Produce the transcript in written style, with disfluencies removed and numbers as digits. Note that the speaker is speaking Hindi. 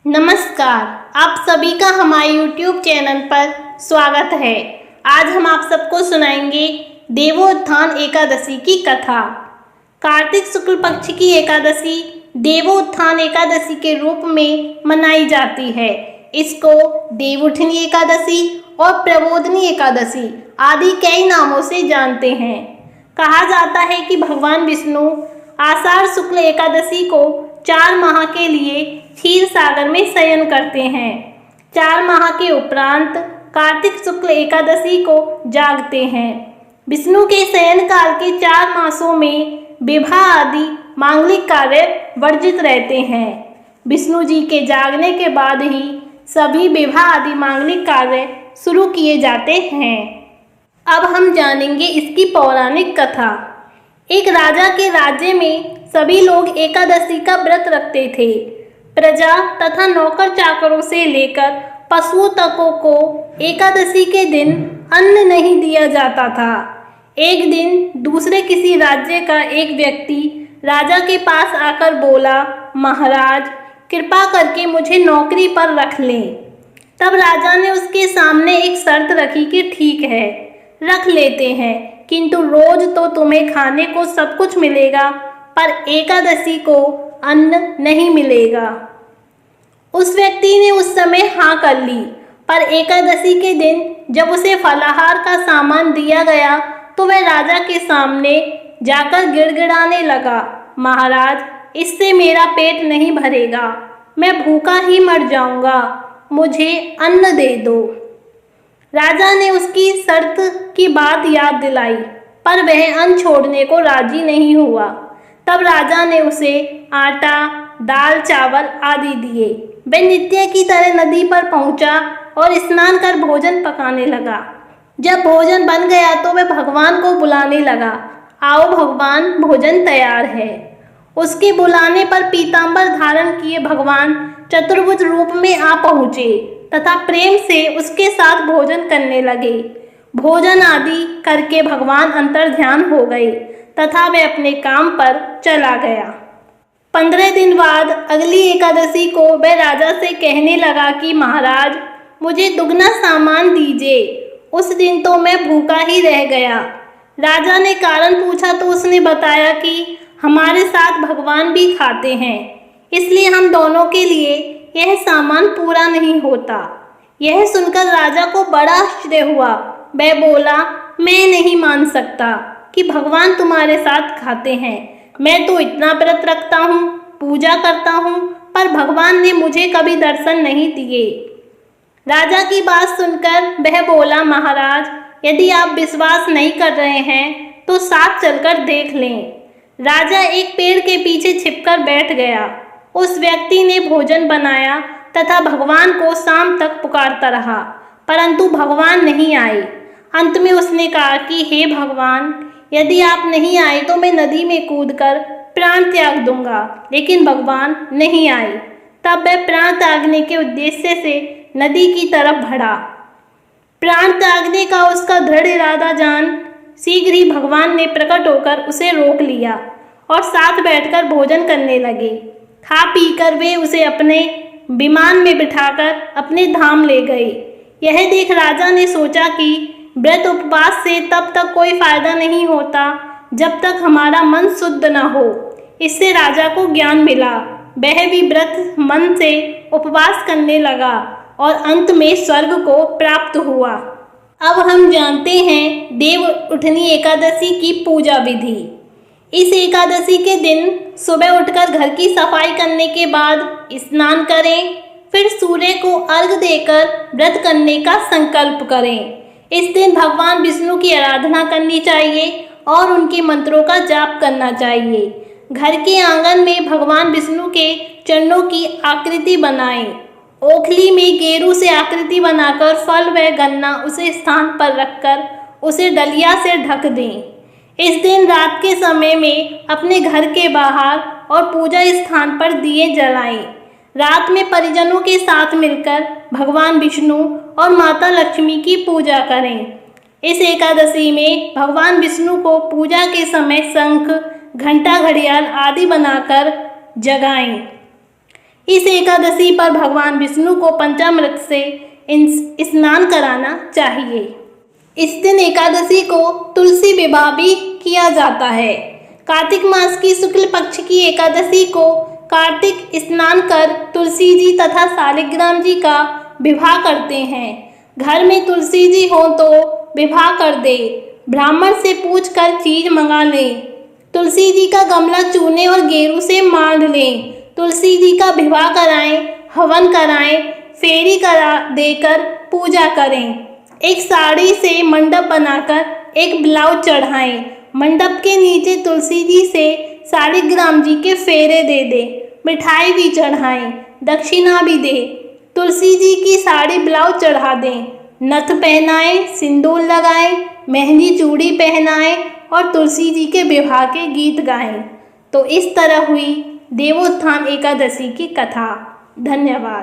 नमस्कार, आप सभी का हमारे YouTube चैनल पर स्वागत है। आज हम आप सबको सुनाएंगे देवोत्थान एकादशी की कथा। कार्तिक शुक्ल पक्ष की एकादशी देवोत्थान एकादशी के रूप में मनाई जाती है। इसको देवउठनी एकादशी और प्रबोधनी एकादशी आदि कई नामों से जानते हैं। कहा जाता है कि भगवान विष्णु आषाढ़ शुक्ल एकादशी को 4 माह के लिए क्षीर सागर में शयन करते हैं। 4 माह के उपरांत कार्तिक शुक्ल एकादशी को जागते हैं। विष्णु के शयन काल के 4 मासों में विवाह आदि मांगलिक कार्य वर्जित रहते हैं। विष्णु जी के जागने के बाद ही सभी विवाह आदि मांगलिक कार्य शुरू किए जाते हैं। अब हम जानेंगे इसकी पौराणिक कथा। एक राजा के राज्य में सभी लोग एकादशी का व्रत रखते थे। प्रजा तथा नौकर चाकरों से लेकर पशुओं तकों को एकादशी के दिन अन्न नहीं दिया जाता था। एक दिन दूसरे किसी राज्य का एक व्यक्ति राजा के पास आकर बोला, महाराज कृपा करके मुझे नौकरी पर रख लें। तब राजा ने उसके सामने एक शर्त रखी कि ठीक है, रख लेते हैं, किंतु रोज तो तुम्हें खाने को सब कुछ मिलेगा, पर एकादशी को अन्न नहीं मिलेगा। उस व्यक्ति ने उस समय हाँ कर ली, पर एकादशी के दिन जब उसे फलाहार का सामान दिया गया तो वह राजा के सामने जाकर गिड़गिड़ाने लगा, महाराज इससे मेरा पेट नहीं भरेगा, मैं भूखा ही मर जाऊंगा, मुझे अन्न दे दो। राजा ने उसकी शर्त की बात याद दिलाई, पर वह अन्न छोड़ने को राजी नहीं हुआ। तब राजा ने उसे आटा, दाल, चावल आदि दिए। वह नित्य की तरह नदी पर पहुंचा और स्नान कर भोजन पकाने लगा। जब भोजन बन गया तो वह भगवान को बुलाने लगा, आओ भगवान भोजन तैयार है। उसके बुलाने पर पीतांबर धारण किए भगवान चतुर्भुज रूप में आ पहुँचे तथा प्रेम से उसके साथ भोजन करने लगे। भोजन आदि करके भगवान अंतर्ध्यान हो गए तथा वे अपने काम पर चला गया। 15 दिन बाद अगली एकादशी को वह राजा से कहने लगा कि महाराज मुझे दुगना सामान दीजिए। उस दिन तो मैं भूखा ही रह गया। राजा ने कारण पूछा तो उसने बताया कि हमारे साथ भगवान भी खाते हैं, इसलिए हम दोनों के लिए यह सामान पूरा नहीं होता। यह सुनकर राजा को बड़ा आश्चर्य हुआ। वह बोला, मैं नहीं मान सकता कि भगवान तुम्हारे साथ खाते हैं। मैं तो इतना व्रत रखता हूँ, पूजा करता हूँ, पर भगवान ने मुझे कभी दर्शन नहीं दिए। राजा की बात सुनकर वह बोला, महाराज यदि आप विश्वास नहीं कर रहे हैं तो साथ चलकर देख लें। राजा एक पेड़ के पीछे छिपकर बैठ गया। उस व्यक्ति ने भोजन बनाया तथा भगवान को शाम तक पुकारता रहा, परंतु भगवान नहीं आए। अंत में उसने कहा कि हे भगवान, यदि आप नहीं आए तो मैं नदी में कूदकर प्राण त्याग दूंगा, लेकिन भगवान नहीं आए। तब वह प्राण त्यागने के उद्देश्य से नदी की तरफ बढ़ा। प्राण त्यागने का उसका दृढ़ इरादा जान शीघ्र ही भगवान ने प्रकट होकर उसे रोक लिया और साथ बैठकर भोजन करने लगे। खा पीकर वे उसे अपने विमान में बिठाकर अपने धाम ले गए। यह देख राजा ने सोचा कि व्रत उपवास से तब तक कोई फायदा नहीं होता जब तक हमारा मन शुद्ध न हो। इससे राजा को ज्ञान मिला। वह भी व्रत मन से उपवास करने लगा और अंत में स्वर्ग को प्राप्त हुआ। अब हम जानते हैं देव उठनी एकादशी की पूजा विधि। इस एकादशी के दिन सुबह उठकर घर की सफाई करने के बाद स्नान करें, फिर सूर्य को अर्घ्य देकर व्रत करने का संकल्प करें। इस दिन भगवान विष्णु की आराधना करनी चाहिए और उनके मंत्रों का जाप करना चाहिए। घर के आंगन में भगवान विष्णु के चरणों की आकृति बनाएं। ओखली में गेरू से आकृति बनाकर फल व गन्ना उसे स्थान पर रखकर उसे डलिया से ढक दें। इस दिन रात के समय में अपने घर के बाहर और पूजा स्थान पर दिए जलाएं। रात में परिजनों के साथ मिलकर भगवान विष्णु और माता लक्ष्मी की पूजा करें। इस एकादशी में भगवान विष्णु को पूजा के समय शंख, घंटा, घड़ियाल आदि बनाकर जगाएं। इस एकादशी पर भगवान विष्णु को पंचामृत से स्नान कराना चाहिए। इस दिन एकादशी को तुलसी विवाह भी किया जाता है। कार्तिक मास की शुक्ल पक्ष की एकादशी को कार्तिक स्नान कर तुलसी जी तथा शालिग्राम जी का विवाह करते हैं। घर में तुलसी जी हो तो विवाह कर दे, ब्राह्मण से पूछकर चीज मंगा लें, तुलसी जी का गमला चूने और गेरू से मांड लें, तुलसी जी का विवाह कराएं, हवन कराएं, फेरी करा देकर पूजा करें। एक साड़ी से मंडप बनाकर एक ब्लाउज चढ़ाएं, मंडप के नीचे तुलसी जी से शालिग्राम जी के फेरे दे दे, मिठाई भी चढ़ाएं, दक्षिणा भी दे, तुलसी जी की साड़ी ब्लाउज चढ़ा दें, नथ पहनाएं, सिंदूर लगाएं, मेहंदी चूड़ी पहनाएं और तुलसी जी के विवाह के गीत गाएं। तो इस तरह हुई देवोत्थान एकादशी की कथा। धन्यवाद।